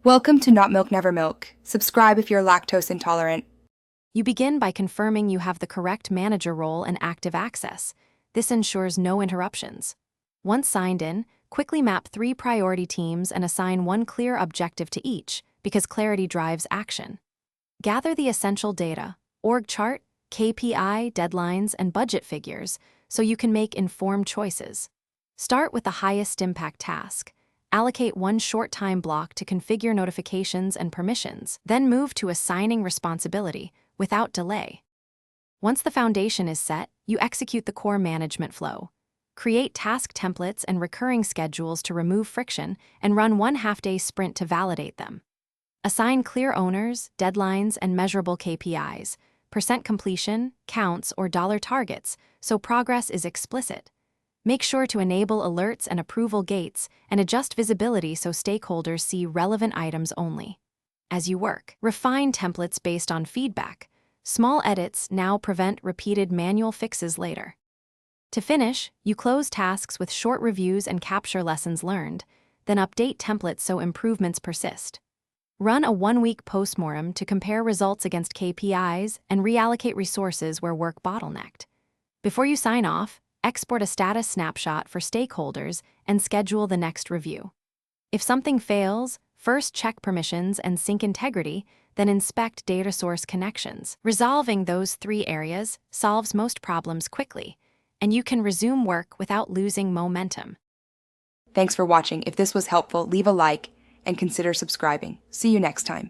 Welcome to Not Milk Never Milk. Subscribe if you're lactose intolerant. You begin by confirming you have the correct manager role and active access. This ensures no interruptions. Once signed in, quickly map 3 priority teams and assign one clear objective to each, because clarity drives action. Gather the essential data, org chart, KPI, deadlines, and budget figures, so you can make informed choices. Start with the highest impact task. Allocate one short time block to configure notifications and permissions, then move to assigning responsibility without delay. Once the foundation is set, you execute the core management flow. Create task templates and recurring schedules to remove friction, and run one half-day sprint to validate them. Assign clear owners, deadlines, and measurable KPIs, percent completion, counts, or dollar targets, so progress is explicit. Make sure to enable alerts and approval gates and adjust visibility so stakeholders see relevant items only. As you work, refine templates based on feedback. Small edits now prevent repeated manual fixes later. To finish, you close tasks with short reviews and capture lessons learned, then update templates so improvements persist. Run a 1-week postmortem to compare results against KPIs and reallocate resources where work bottlenecked. Before you sign off, export a status snapshot for stakeholders and schedule the next review. If something fails, first check permissions and sync integrity, then inspect data source connections. Resolving those 3 areas solves most problems quickly, and you can resume work without losing momentum. Thanks for watching. If this was helpful, leave a like and consider subscribing. See you next time.